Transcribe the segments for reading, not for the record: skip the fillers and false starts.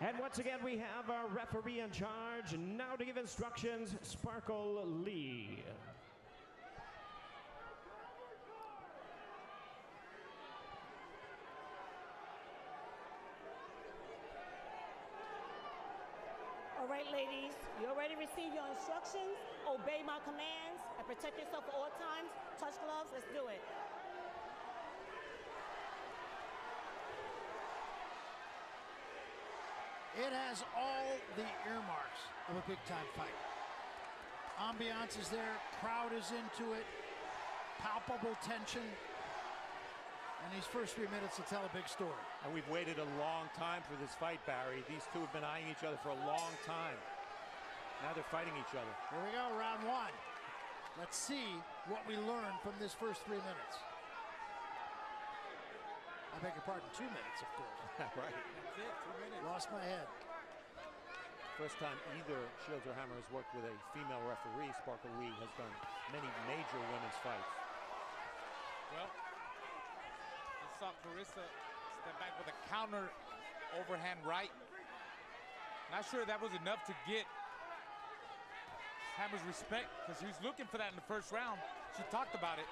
And once again, we have our referee in charge. Now to give instructions, Sparkle Lee. All right, ladies, you already received your instructions. Obey my commands and protect yourself at all times. Touch gloves, let's do it. It has all the earmarks of a big-time fight. Ambiance is there, crowd is into it, palpable tension. And these first 3 minutes will tell a big story. And we've waited a long time for this fight, Barry. These two have been eyeing each other for a long time. Now they're fighting each other. Here we go, round one. Let's see what we learned from this first 3 minutes. I beg your pardon, 2 minutes, of course. Right. That's it, 2 minutes. Lost my head. First time either Shields or Hammer has worked with a female referee. Sparkle Lee has done many major women's fights. Well, you saw Claressa step back with a counter overhand right. Not sure that was enough to get Hammer's respect, because he was looking for that in the first round. She talked about it.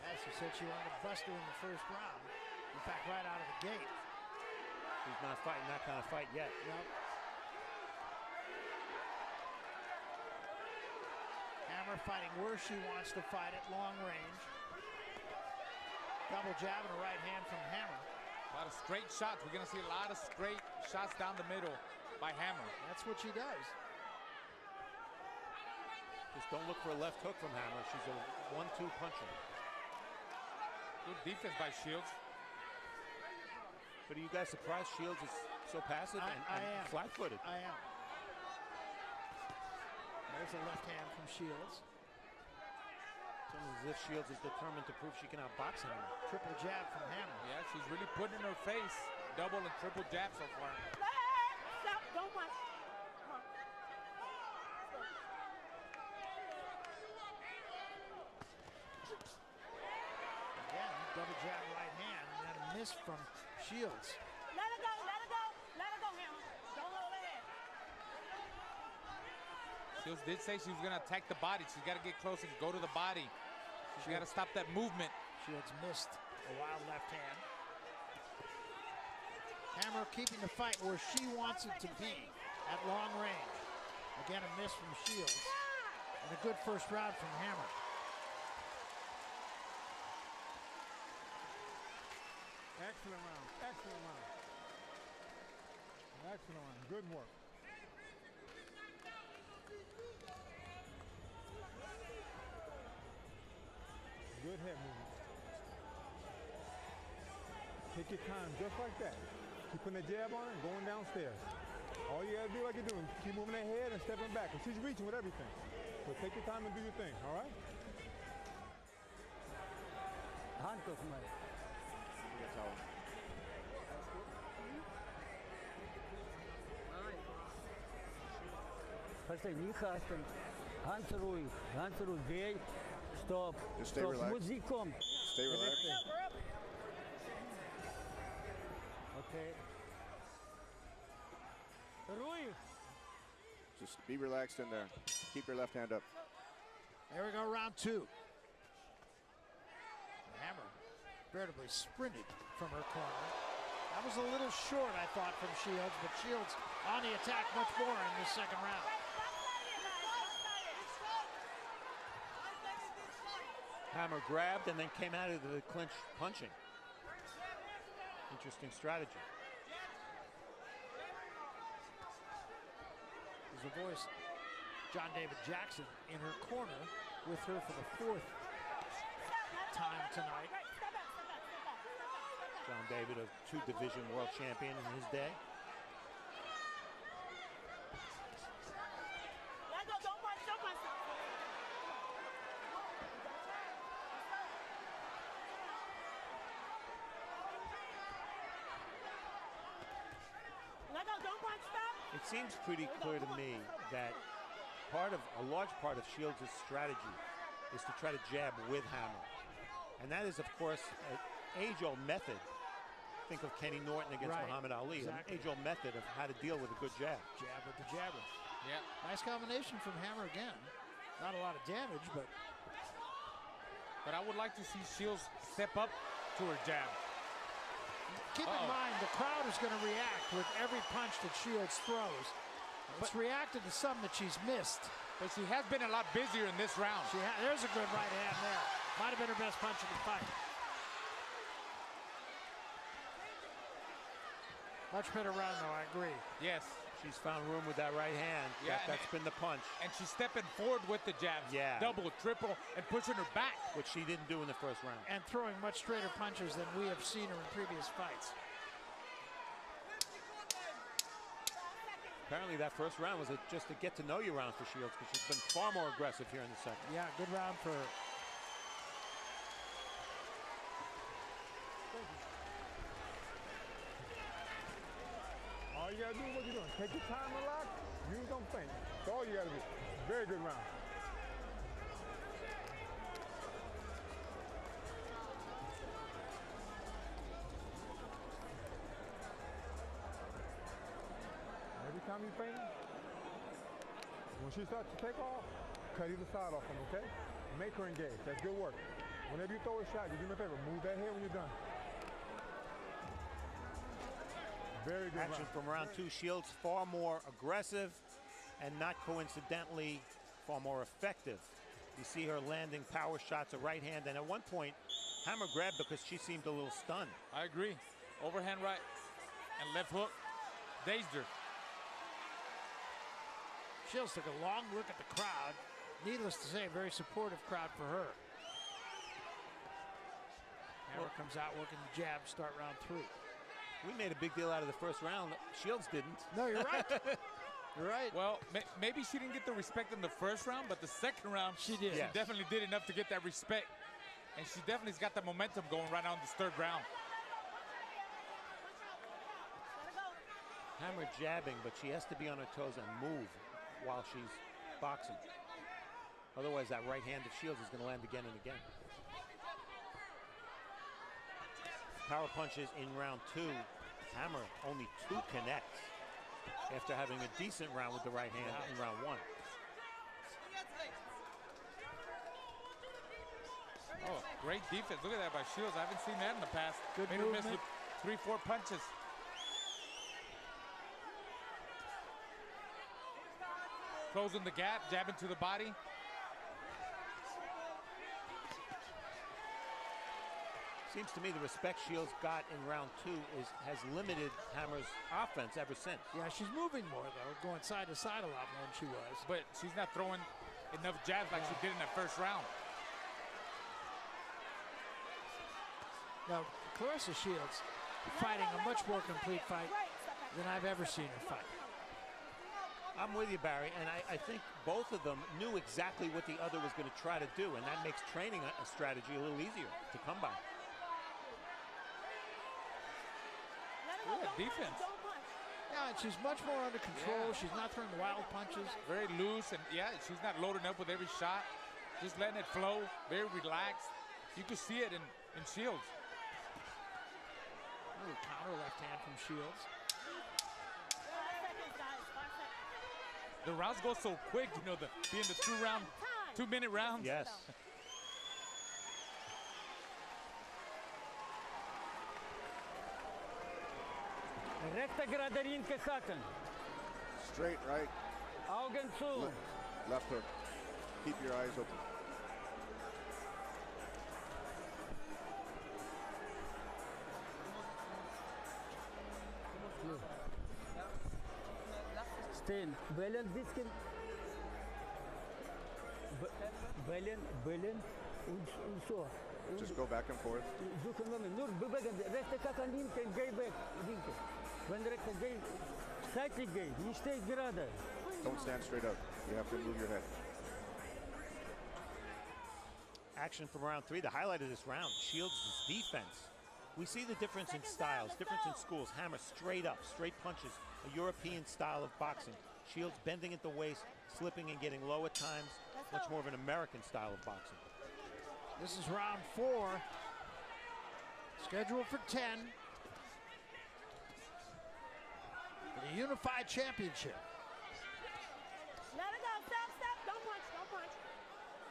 Yeah, she said she wanted to bust her in the first round. In fact, right out of the gate. He's not fighting that kind of fight yet. Nope. Hammer fighting where she wants to fight at long range. Double jab and a right hand from Hammer. A lot of straight shots. We're going to see a lot of straight shots down the middle by Hammer. That's what she does. Just don't look for a left hook from Hammer. She's a 1-2 puncher. Good defense by Shields. But are you guys surprised Shields is so passive and flat-footed? I am. There's a left hand from Shields. It's almost as if Shields is determined to prove she can outbox Hammer. Triple jab from Hammer. Yeah, she's really putting in her face. Double and triple jab so far. Stop, don't watch. Again, double jab right hand, and then a miss from Shields. Let her go, let her go, let her go, Hammer. Don't hold her head. Shields did say she was going to attack the body. She's got to get close and go to the body. She's got to stop that movement. Shields missed a wild left hand. Hammer keeping the fight where she wants it to be at long range. Again, a miss from Shields. And a good first round from Hammer. Excellent round, excellent round. Excellent round, good work. Good head movement. Take your time just like that. Keep putting the jab on and going downstairs. All you gotta do like you're doing, keep moving that head and stepping back. And she's reaching with everything. So take your time and do your thing, all right? Handcuff mal. Verstehe, nicht hasten. Ganz ruhig, geh. Stop. Just stay Stop. relaxed. Musik kommt. Stay relaxed. Okay. Ruhig. Just be relaxed in there. Keep your left hand up. There we go, round two. Hammer veritably sprinted from her corner. That was a little short, I thought, from Shields, but Shields on the attack much more in this second round. Hammer grabbed and then came out of the clinch punching. Interesting strategy. There's a voice, John David Jackson, in her corner with her for the fourth time tonight. John David, a two-division world champion in his day. It seems pretty clear to me that a large part of Shields' strategy is to try to jab with Hammer. And that is, of course, an age-old method think of Kenny Norton against Muhammad Ali. Exactly. An age-old method of how to deal with a good jab. Jab with the jabber. Yeah. Nice combination from Hammer again. Not a lot of damage, but I would like to see Shields step up to her jab. keep in mind the crowd is going to react with every punch that Shields throws. It's reacted to some that she's missed. But she has been a lot busier in this round. There's a good right hand there. Might have been her best punch of the fight. Much better round, though, I agree. Yes. She's found room with that right hand. Yeah, that's been the punch. And she's stepping forward with the jabs. Yeah. Double, triple, and pushing her back. Which she didn't do in the first round. And throwing much straighter punches than we have seen her in previous fights. Apparently that first round was just a get-to-know-you round for Shields, because she's been far more aggressive here in the second. Yeah, good round for her. All you gotta do is what you're doing. Take your time, relax. You don't think. That's all you gotta do. Very good round. Every time you feint, when she starts to take off, cut either side off them, okay? Make her engage. That's good work. Whenever you throw a shot, you do me a favor. Move that head when you're done. Very good Action round. from round two. Shields far more aggressive and not coincidentally far more effective. You see her landing power shots, a right hand, and at one point, Hammer grabbed because she seemed a little stunned. I agree. Overhand right and left hook dazed her. Shields took a long look at the crowd. Needless to say, a very supportive crowd for her. Hammer comes out working the jab, start round three. We made a big deal out of the first round. Shields didn't. No, you're right. You're right. Well, maybe she didn't get the respect in the first round, but the second round, she did. She definitely did enough to get that respect. And she definitely's got the momentum going right on this third round. Hammer jabbing, but she has to be on her toes and move while she's boxing. Otherwise, that right hand of Shields is going to land again and again. Power punches in round two. Hammer only 2 connects after having a decent round with the right hand in round one. Oh, great defense. Look at that by Shields. I haven't seen that in the past. Good Made her miss movement. with 3-4 punches. Closing the gap, jabbing to the body. Seems to me the respect Shields got in round two has limited Hammer's offense ever since. Yeah, she's moving more, though, going side to side a lot more than she was. But she's not throwing enough jabs like she did in that first round. Now, Claressa Shields fighting a much more complete fight than I've ever seen her fight. I'm with you, Barry, and I think both of them knew exactly what the other was going to try to do, and that makes training a strategy a little easier to come by. Look at defense. Yeah, and she's much more under control. She's not throwing wild punches. Very loose, and she's not loading up with every shot. Just letting it flow, very relaxed. You can see it in Shields. Little counter left hand from Shields. The rounds go so quick, being the 2-minute rounds. Yes. Rechte gerade linke Haken. Straight right, Augen zu. left hook. Keep your eyes open. Stehen. Bellen bisschen. Bellen und so. Just go back and forth. Suchen wir nur bewegen. Rechte Haken linke, geh weg. Linke. Wenn rechte geh, seitlich geh. Nicht steh gerade. Don't stand straight up. You have to move your head. Action from round three. The highlight of this round, Shields' defense. We see the difference in styles, difference in schools. Hammer straight up, straight punches, a European style of boxing. Shields bending at the waist, slipping and getting low at times. Much more of an American style of boxing. This is round 4. Scheduled for 10. the unified championship. Let it go. Stop, stop. Don't punch. Don't punch.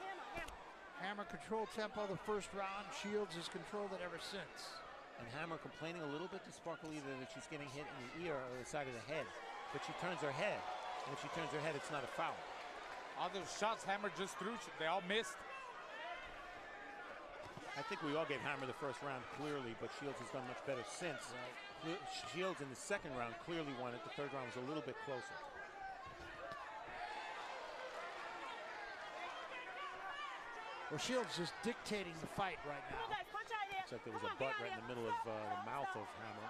Hammer, hammer. Hammer controlled tempo the first round. Shields has controlled it ever since. And Hammer complaining a little bit to Sparkle either that she's getting hit in the ear or the side of the head. But she turns her head. And if she turns her head, it's not a foul. All those shots Hammer just threw, they all missed. I think we all gave Hammer the first round clearly, but Shields has done much better since. Shields in the second round clearly won it. The third round was a little bit closer. Well, Shields is dictating the fight right Come now. on, guys. Punch out here. Looks like there was Come a on, get butt out right in here. the middle of the mouth of Hammer.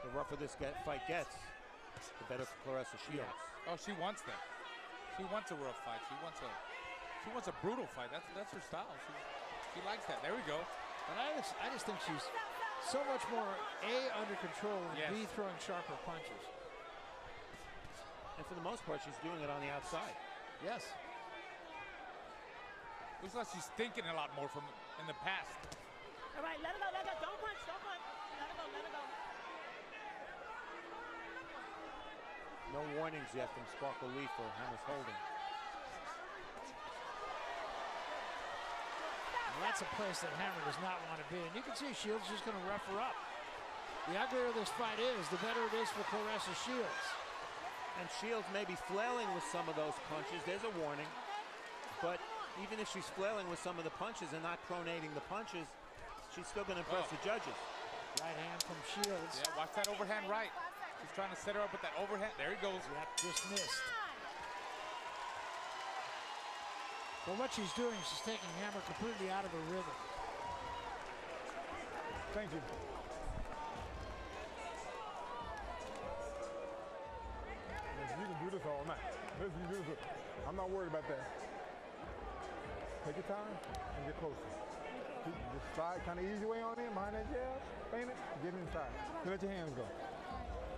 The rougher this fight gets, the better for Claressa Shields. Oh, she wants that. She wants a rough fight. She wants a brutal fight. That's her style. She likes that. There we go. But I just think she's so much more A, under control, and Yes. B, throwing sharper punches. And for the most part, she's doing it on the outside. Yes. Looks like she's thinking a lot more from in the past. All right, let it go. Let it go. Don't punch. Don't punch. Let it go. Let it go. No warnings yet from Sparkle Lee for Hammer's holding. Well, that's a place that Hammer does not want to be. And you can see Shields just going to rough her up. The uglier this fight is, the better it is for Claressa Shields. And Shields may be flailing with some of those punches. There's a warning. But even if she's flailing with some of the punches and not pronating the punches, she's still going to impress the judges. Right hand from Shields. Yeah, watch that overhand right. She's trying to set her up with that overhand. There he goes. Yep, just missed. Well, what she's doing, she's taking Hammer completely out of her rhythm. Thank you. Listen, you can do this all night. Listen, you can do this. I'm not worried about that. Take your time and get closer. Just slide, kind of ease your way on in behind that jab, feint it, get inside. Then let your hands go.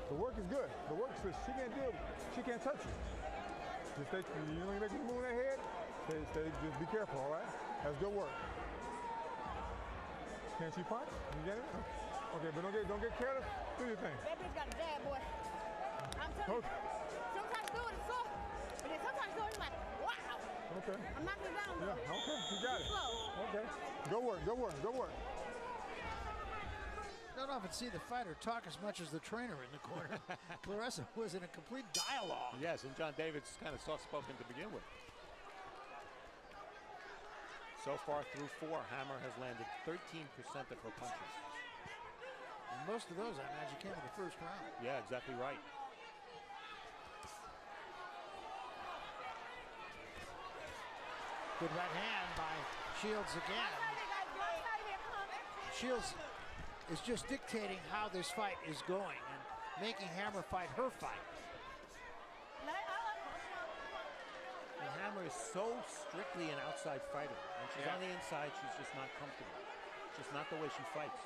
The work is good. The work is she can't deal. She can't touch you. Just stay. You know, you make you move that head. Stay. Just be careful. All right. That's good work. Can she punch? You get it? Okay, but don't get careless. Do your thing. That bitch got a jab, boy. I'm telling you. Sometimes do it, it's soft. But then sometimes do it, it's like, wow. Okay. I'm knocking it down, bro. Yeah. Okay. You got it. Slow. Okay. Go work. Go work. Go work. Don't often see the fighter talk as much as the trainer in the corner. Claressa was in a complete dialogue. Yes, and John David's kind of soft-spoken to begin with. So far through 4, Hammer has landed 13% of her punches. And most of those, I imagine, came in the first round. Yeah, exactly right. Good right hand by Shields again. Shields is just dictating how this fight is going and making Hammer fight her fight. And Hammer is so strictly an outside fighter. When she's on the inside, she's just not comfortable. Just not the way she fights.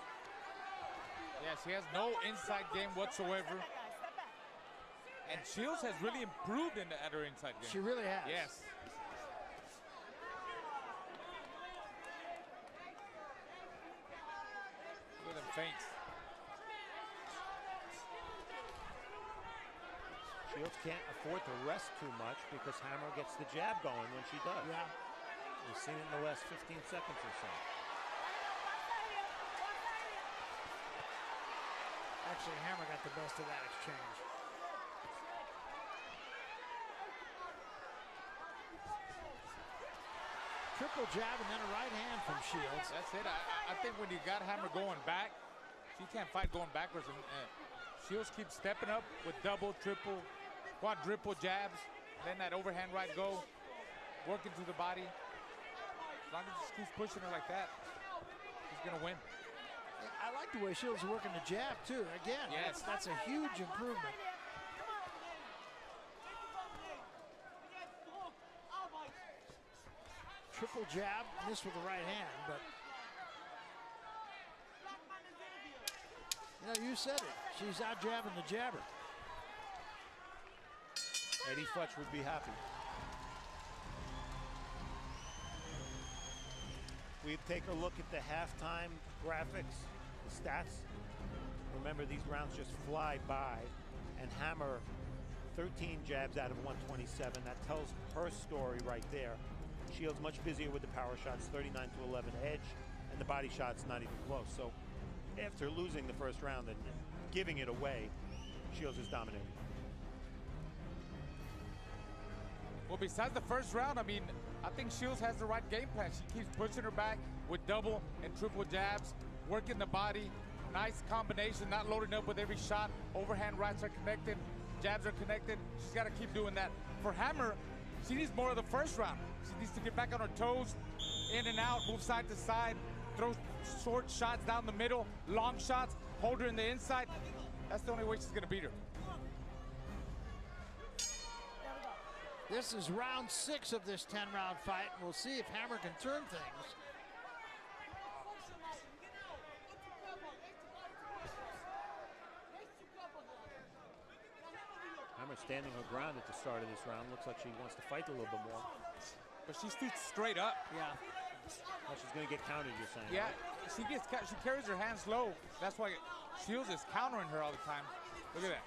Yeah, she has no inside game whatsoever. And Shields has really improved at her inside game. She really has. Yes. Look at them feints. Shields can't afford to rest too much because Hammer gets the jab going when she does. Yeah. We've seen it in the last 15 seconds or so. Actually, Hammer got the best of that exchange. Triple jab and then a right hand from Shields. That's it. I think when you got Hammer going back, she can't fight going backwards. And Shields keeps stepping up with double, triple, quadruple jabs. Then that overhand right go, working through the body. As long as she keeps pushing her like that, she's going to win. I like the way Shields is working the jab, too. Again, Yes. that's a huge improvement. Triple jab, missed with the right hand, but you know, you said it. She's out jabbing the jabber. Eddie Futch would be happy. We take a look at the halftime graphics, the stats. Remember, these rounds just fly by, and Hammer 13 jabs out of 127. That tells her story right there. Shields much busier with the power shots, 39 to 11 edge, and the body shots not even close. So after losing the first round and giving it away, Shields is dominating. Well, besides the first round, I mean, I think Shields has the right game plan. She keeps pushing her back with double and triple jabs, working the body. Nice combination, not loading up with every shot. Overhand rights are connected, jabs are connected. She's got to keep doing that. For Hammer, she needs more of the first round. She needs to get back on her toes, in and out, move side to side, throw short shots down the middle, long shots, hold her in the inside. That's the only way she's going to beat her. This is round 6 of this 10-round fight. We'll see if Hammer can turn things. Hammer standing her ground at the start of this round. Looks like she wants to fight a little bit more. But she speaks straight up. Yeah. Well, she's going to get countered, you're saying. Yeah, right? she carries her hands low. That's why Shields is countering her all the time. Look at that.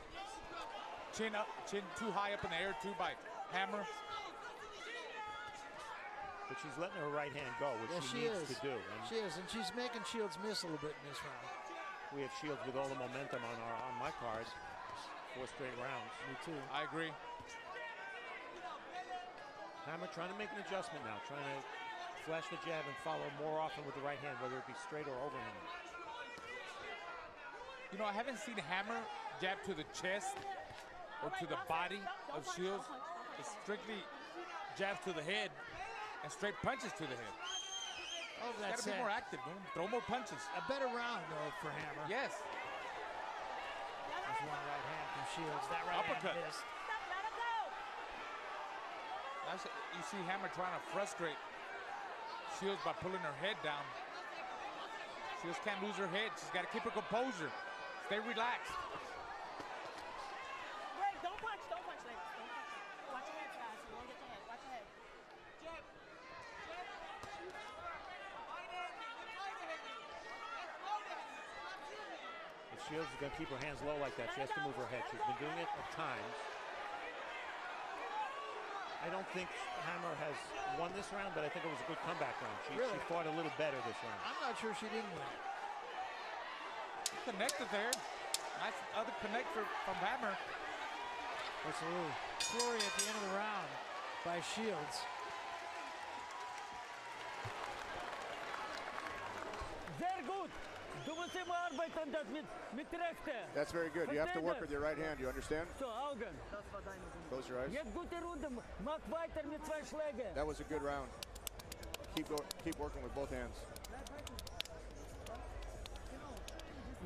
Chin up, chin too high up in the air too by Hammer. But she's letting her right hand go, which she needs to do. And she is, and she's making Shields miss a little bit in this round. we have Shields with all the momentum on my card. 4 straight rounds. Me too. I agree. Hammer trying to make an adjustment now, trying to flash the jab and follow more often with the right hand, whether it be straight or overhand. You know, I haven't seen Hammer jab to the chest or to the body of Shields. It's strictly jabs to the head and straight punches to the head. Oh, that's gotta be more active, man. Throw more punches. A better round, though, for Hammer. Yes. There's one right hand from Shields. That right Uppercut. hand missed. You see Hammer trying to frustrate Shields by pulling her head down. Shields can't lose her head. She's got to keep her composure. Stay relaxed. Wait, don't punch, ladies. Don't punch. Watch your head, guys. You won't get your head. Watch your head. If Shields is going to keep her hands low like that, she has to move her head. She's been doing it at times. I don't think Hammer has won this round, but I think it was a good comeback round. She fought a little better this round. I'm not sure she didn't win. Connected there. Nice other connect from Hammer. That's a little flurry at the end of the round by Shields. Sehr gut. Du musst immer arbeiten das mit rechte. That's very good. You have to work with your right hand. You understand? So, Augen. Close your eyes. Jetzt gute Runde. Mach weiter mit 2 Schlägen. That was a good round. Keep working with both hands.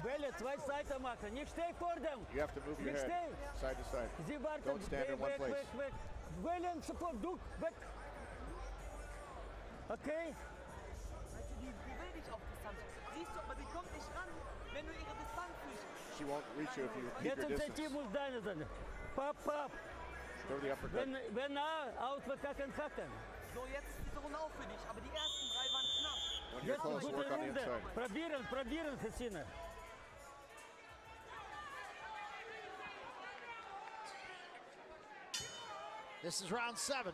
Welle, 2 Seiten machen. Nicht steh vor dem. You have to move your Nicht head steh. side to side. Sie warten. Don't stand in one place. Weg. Wellen sofort. Du, weg. Okay? Die will dich auf Distanz. Siehst du, aber sie kommt nicht ran, wenn du ihre Distanz nicht. She won't reach you if you keep Jetzt your ein Team distance. muss deine sein. Pap. Throw the uppercut. Wenn ausverkacken. So, jetzt ist diese Runde auch für dich, aber die ersten 3 waren knapp. When you're Jetzt close, gute work on the Runde. inside. Probieren, Christina. This is round 7.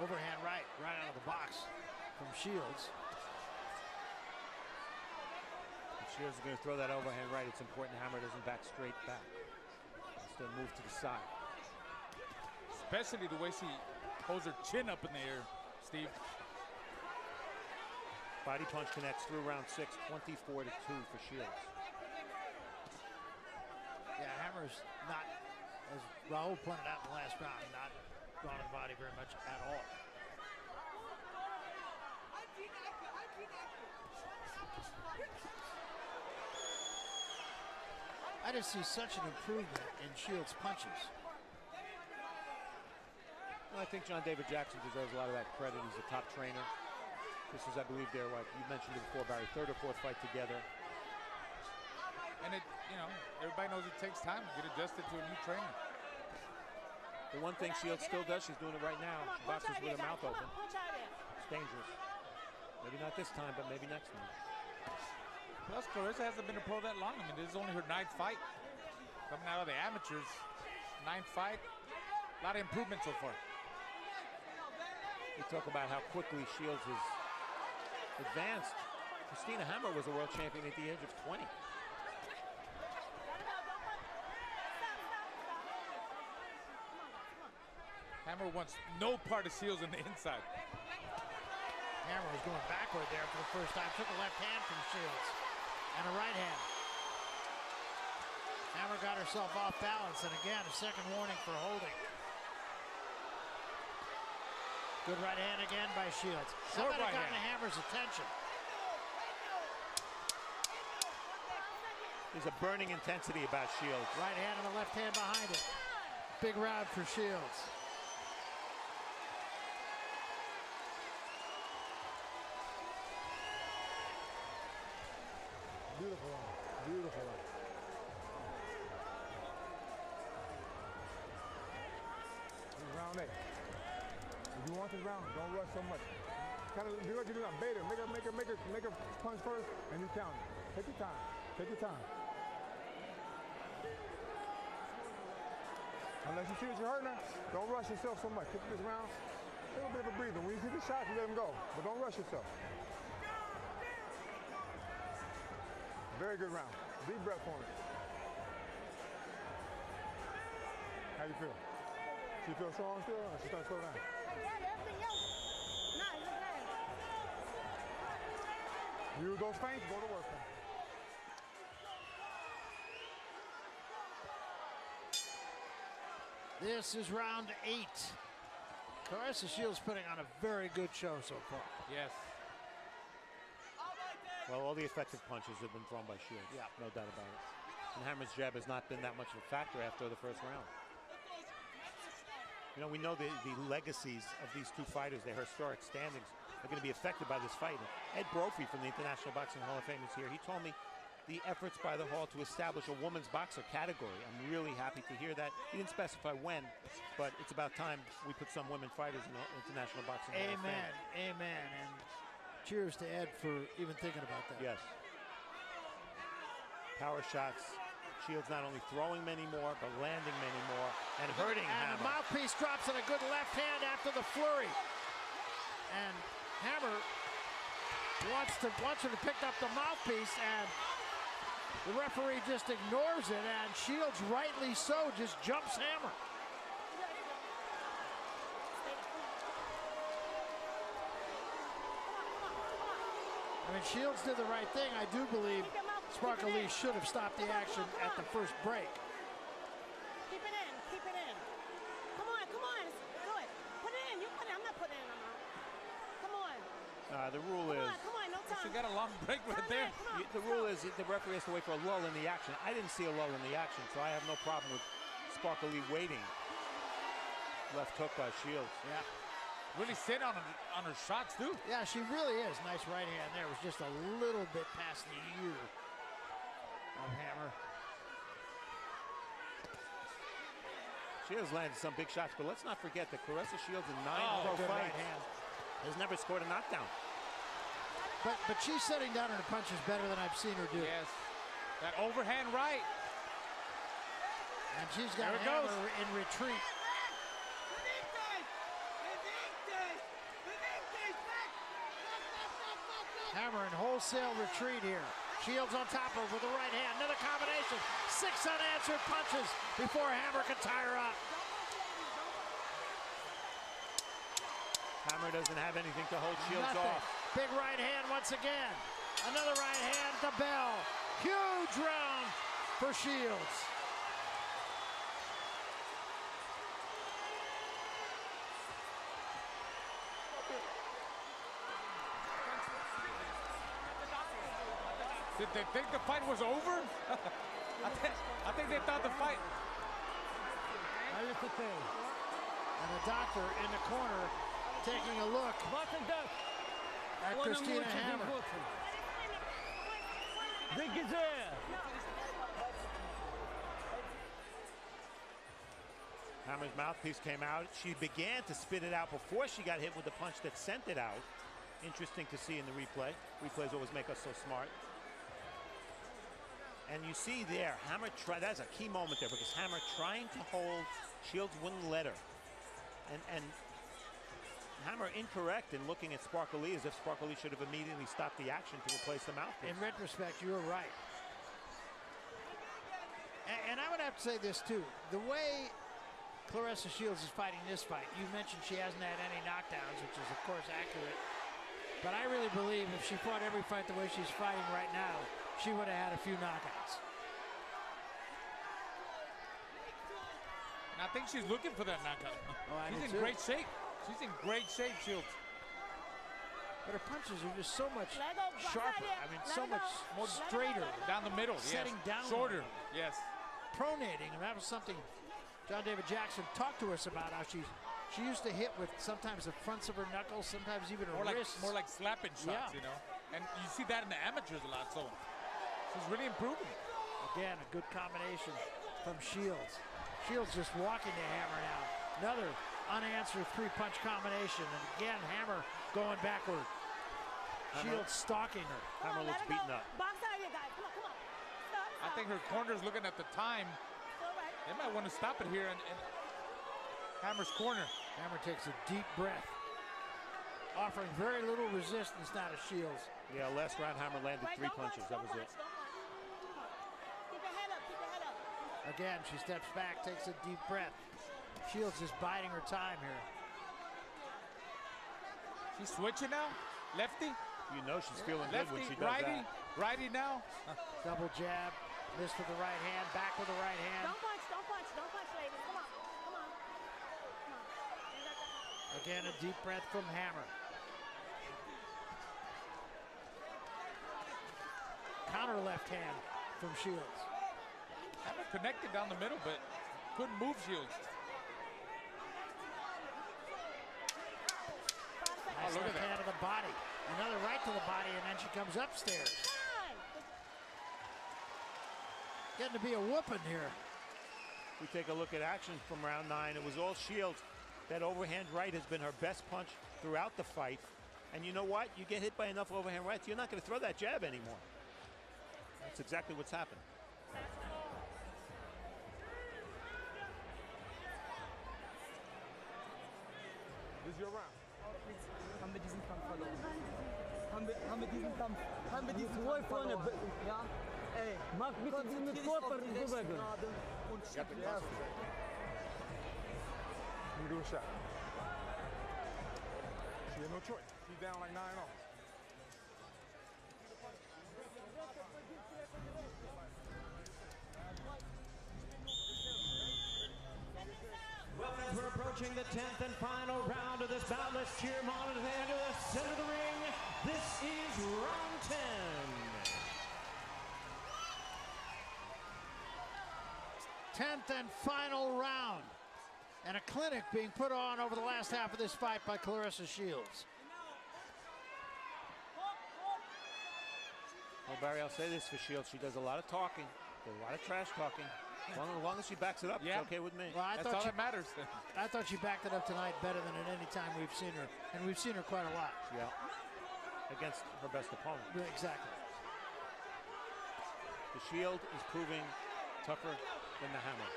Overhand right out of the box from Shields. If Shields is going to throw that overhand right, it's important Hammer doesn't back straight back. Instead move to the side. Especially the way she holds her chin up in the air, Steve. Body punch connects through round 6, 24 to 2 for Shields. Yeah, Hammer's not, as Raul pointed out in the last round, not gone to the body very much at all. I just see such an improvement in Shields' punches. Well, I think John David Jackson deserves a lot of that credit. He's a top trainer. This is, I believe, their, like you mentioned it before, Barry, 3rd or 4th fight together. And everybody knows it takes time to get adjusted to a new trainer. The one thing Shields still does, she's doing it right now. She boxes with her mouth open. It's dangerous. Maybe not this time, but maybe next time. Plus, Claressa hasn't been a pro that long. I mean, this is only her 9th fight. Coming out of the amateurs, 9th fight. A lot of improvement so far. We talk about how quickly Shields has advanced. Christina Hammer was a world champion at the age of 20. Hammer wants no part of Shields on the inside. Hammer was going backward there for the first time. Took a left hand from Shields and a right hand. Hammer got herself off balance, and again, a second warning for holding. Good right hand again by Shields. Short That might right have gotten hand. Hammer's attention. There's a burning intensity about Shields. Right hand and a left hand behind it. Big round for Shields. Beautiful one. Beautiful one. This is round 8. If you want this round, don't rush so much. Kind of do what you do now. Bait her. Make her punch first, and you count it. Take your time. Take your time. Unless you see that you're hurting her, don't rush yourself so much. Take this round, a little bit of a breather. When you see the shot, you let them go, but don't rush yourself. Very good round. Deep breath on it. How you feel? She feel strong still, or she's starting to slow down? Use those feints, go to work. This is round 8. Claressa Shields putting on a very good show so far. Yes. Well, all the effective punches have been thrown by Shields. Yeah. No doubt about it. And Hammer's jab has not been that much of a factor after the first round. You know, we know the legacies of these two fighters, their historic standings, are going to be affected by this fight. Ed Brophy from the International Boxing Hall of Fame is here. He told me the efforts by the Hall to establish a women's boxer category. I'm really happy to hear that. He didn't specify when, but it's about time we put some women fighters in the International Boxing Hall of Fame. Amen, amen. And cheers to Ed for even thinking about that. Yes. Power shots. Shields not only throwing many more, but landing many more and hurting And Hammer. the mouthpiece drops in a good left hand after the flurry. And Hammer wants her to pick up the mouthpiece, and the referee just ignores it, and Shields, rightly so, just jumps Hammer. I mean, Shields did the right thing. I do believe Sparkle Lee should have stopped the action at the first break. Keep it in, keep it in. Come on, do it. Put it in, you put it, I'm not putting it in, come on. The rule is, Come on, no time. She got a long break right there. the rule is the referee has to wait for a lull in the action. I didn't see a lull in the action, so I have no problem with Sparkle Lee waiting. Left hook by Shields. Yeah. Really sit on her shots, too. Yeah, she really is. Nice right hand there. It was just a little bit past the ear of Hammer. Shields landed some big shots, but let's not forget that Claressa Shields in 9 pro good fights right hand. has never scored a knockdown. But she's setting down her punches better than I've seen her do. Yes. That overhand right. And she's got There it Hammer goes. in retreat. Hammer in wholesale retreat here. Shields on top of her with the right hand. Another combination. 6 unanswered punches before Hammer can tie her up. Hammer doesn't have anything to hold Shields Nothing. off. Big right hand once again. Another right hand, the bell. Huge round for Shields. Did they think the fight was over? I think they thought the fight. And the doctor in the corner taking a look at Christina Hammer. Hammer's mouthpiece came out. She began to spit it out before she got hit with the punch that sent it out. Interesting to see in the replay. Replays always make us so smart. And you see there, Hammer, that's a key moment there because Hammer trying to hold, Shields wouldn't let her. And Hammer incorrect in looking at Sparkle Lee as if Sparkle Lee should have immediately stopped the action to replace the mouthpiece. In retrospect, you were right. And I would have to say this too. The way Claressa Shields is fighting this fight, you mentioned she hasn't had any knockdowns, which is of course accurate. But I really believe if she fought every fight the way she's fighting right now, she would have had a few knockouts. And I think she's looking for that knockout. She's in great shape. She's in great shape, Shields. But her punches are just so much sharper. I mean, so much more straighter. Down the middle, Setting down. Shorter, yes. Pronating, and that was something John David Jackson talked to us about, how she used to hit with sometimes the fronts of her knuckles, sometimes even her wrists. More like slapping shots, you know. And you see that in the amateurs a lot, so she's really improving. Again, a good combination from Shields. Shields just walking to Hammer now. Another unanswered three-punch combination, and again, Hammer going backward. Shields stalking her. Hammer looks beaten up. Box out of here, guys. Come on, come on. Stop, I think her corner's looking at the time. They might want to stop it here in Hammer's corner. Hammer takes a deep breath, offering very little resistance now to Shields. Yeah, last round Hammer landed 3 punches. That was it. Keep your head up, keep your head up. Again, she steps back, takes a deep breath. Shields is biding her time here. She's switching now? Lefty? You know she's feeling good when she does righty, that. Righty now? Double jab, missed with the right hand, back with the right hand. Don't punch, ladies. Come on, come on. Come on. Again, a deep breath from Hammer. Counter left hand from Shields. Hammer connected down the middle, but couldn't move Shields. Nice left hand to the body. Another right to the body, and then she comes upstairs. Getting to be a whooping here. We take a look at action from round 9. It was all Shields. That overhand right has been her best punch throughout the fight. And you know what? You get hit by enough overhand rights, you're not going to throw that jab anymore. That's exactly what's happened. This is your round. Haben wir diesen Kampf verloren? Haben wir diesen Kampf? Haben wir diesen Zwei Kampf vorne. verloren? Ja? Ey, Mach bitte konzentrier mit dich Körper auf die rechten rüber. gerade und schieb the den glass. Arsch. Let me do a shot. She had no choice. She's down like 9-0. As we're approaching the 10th and final round of this bout, let's cheer them on to the end of the center of the ring. This is round 10. 10th and final round. And a clinic being put on over the last half of this fight by Claressa Shields. Well, Barry, I'll say this for Shields. She does a lot of talking, a lot of trash talking. As long as she backs it up, it's okay with me. Well, That's all that matters. I thought she backed it up tonight better than at any time we've seen her. And we've seen her quite a lot. Yeah. Against her best opponent. Yeah, exactly. The Shield is proving tougher than the Hammer.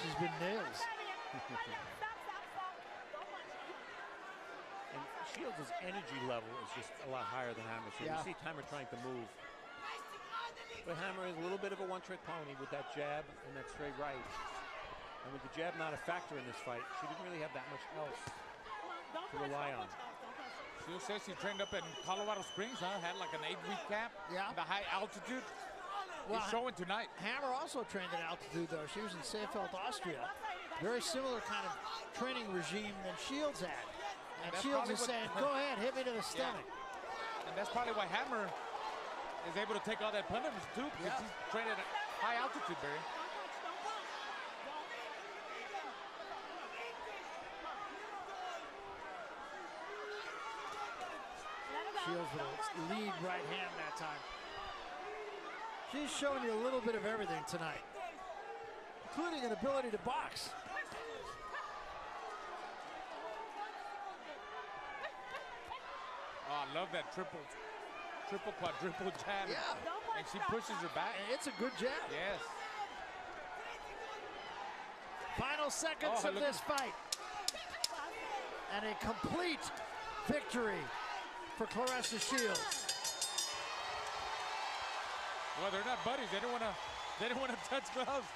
She's been nails. And Shields' energy level is just a lot higher than Hammer's. So Yeah. you see Hammer trying to move. But Hammer is a little bit of a one-trick pony with that jab and that straight right. And with the jab not a factor in this fight, she didn't really have that much else to rely on. She says she trained up in Colorado Springs, huh? Had like an 8-week camp. Yeah. The high altitude. Well, He's showing tonight. Hammer also trained at altitude, though. She was in Seefeld, Austria. Very similar kind of training regime than Shields had. And that's Shields probably is saying, go ahead, hit me to the stomach. And that's probably why Hammer is able to take all that punishment too, because he's trained at a high altitude, Barry. Shields with a lead right hand that time. She's showing you a little bit of everything tonight, including an ability to box. Oh, I love that triple triple, quadruple jab. Yeah. And she pushes her back. It's a good jab. Yes. Final seconds of this fight. And a complete victory for Claressa Shields. Well, they're not buddies. They don't want to touch gloves.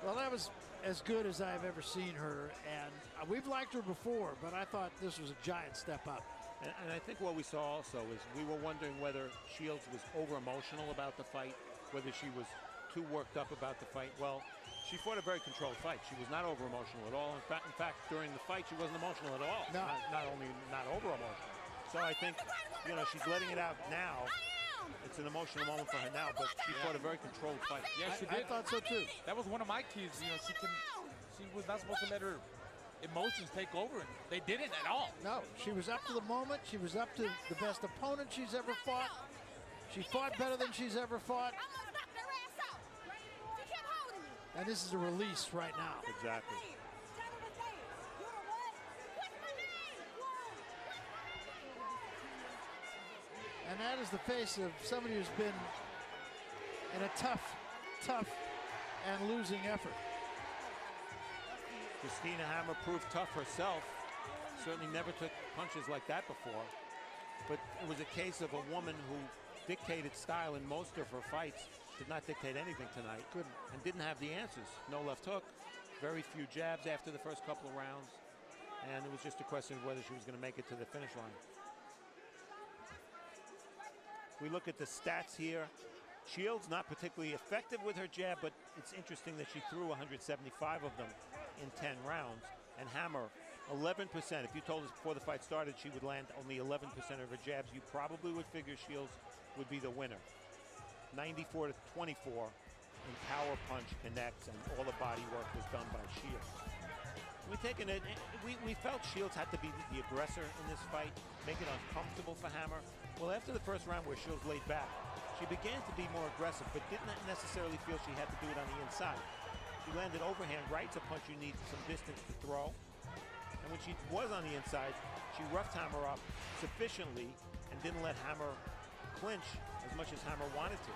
Well, that was as good as I've ever seen her, and we've liked her before, but I thought this was a giant step up. And I think what we saw also is we were wondering whether Shields was over-emotional about the fight, whether she was too worked up about the fight. Well, she fought a very controlled fight. She was not over-emotional at all. In fact, during the fight, she wasn't emotional at all. No. Not only not over-emotional. So I think, you know, she's letting it out now. It's an emotional moment for her now, but she fought a very controlled fight. Yeah, she did. I thought so too. That was one of my keys. You know, she was not supposed to let her emotions take over, and they didn't at all. No, she was up to the moment. She was up to the best opponent she's ever fought. She fought better than she's ever fought. And this is a release right now. Exactly. And that is the face of somebody who's been in a tough and losing effort. Christina Hammer proved tough herself. Certainly never took punches like that before. But it was a case of a woman who dictated style in most of her fights, did not dictate anything tonight. Couldn't. And didn't have the answers. No left hook, very few jabs after the first couple of rounds. And it was just a question of whether she was going to make it to the finish line. We look at the stats here. Shields not particularly effective with her jab, but it's interesting that she threw 175 of them in 10 rounds. And Hammer, 11%. If you told us before the fight started she would land only 11% of her jabs, you probably would figure Shields would be the winner. 94 to 24 in power punch connects, and all the body work was done by Shields. We felt Shields had to be the aggressor in this fight, make it uncomfortable for Hammer. Well, after the first round where Shields laid back, she began to be more aggressive, but did not necessarily feel she had to do it on the inside. She landed overhand rights, a punch you need some distance to throw. And when she was on the inside, she roughed Hammer up sufficiently and didn't let Hammer clinch as much as Hammer wanted to.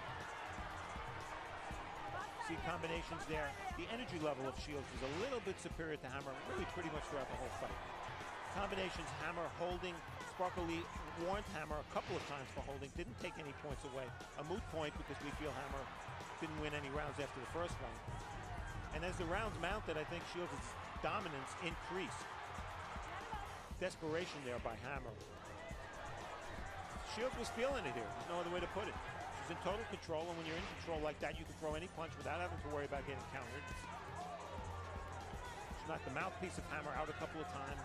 See combinations there. The energy level of Shields was a little bit superior to Hammer, really pretty much throughout the whole fight. Combinations, Hammer holding. Sparkle Lee warned Hammer a couple of times for holding, didn't take any points away. A moot point because we feel Hammer didn't win any rounds after the first one. And as the rounds mounted, I think Shields' dominance increased. Desperation there by Hammer. Shields was feeling it here. There's no other way to put it. She's in total control, and when you're in control like that, you can throw any punch without having to worry about getting countered. She knocked the mouthpiece of Hammer out a couple of times.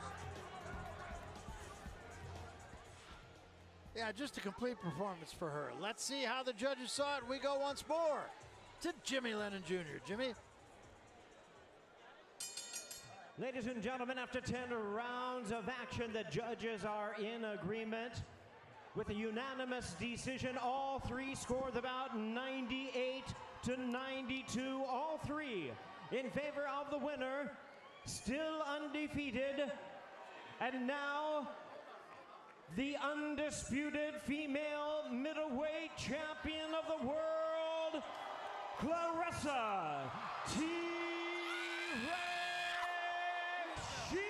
Yeah, just a complete performance for her. Let's see how the judges saw it. We go once more to Jimmy Lennon Jr. Jimmy? Ladies and gentlemen, after 10 rounds of action, the judges are in agreement with a unanimous decision. All three scored about 98 to 92. All three in favor of the winner, still undefeated. And now, the undisputed female middleweight champion of the world, Claressa T-Rex Shields.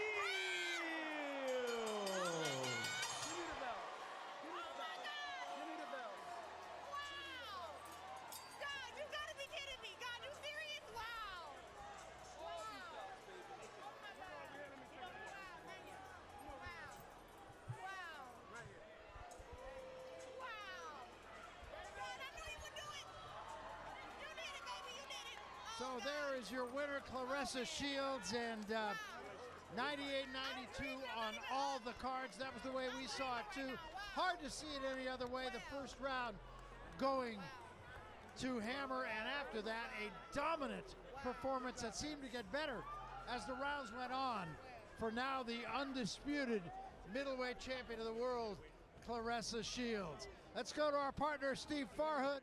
So there is your winner, Claressa Shields, and 98-92 on all the cards. That was the way we saw it too. Hard to see it any other way. The first round going to Hammer, and after that, a dominant performance that seemed to get better as the rounds went on. For now, the undisputed middleweight champion of the world, Claressa Shields. Let's go to our partner, Steve Farhood.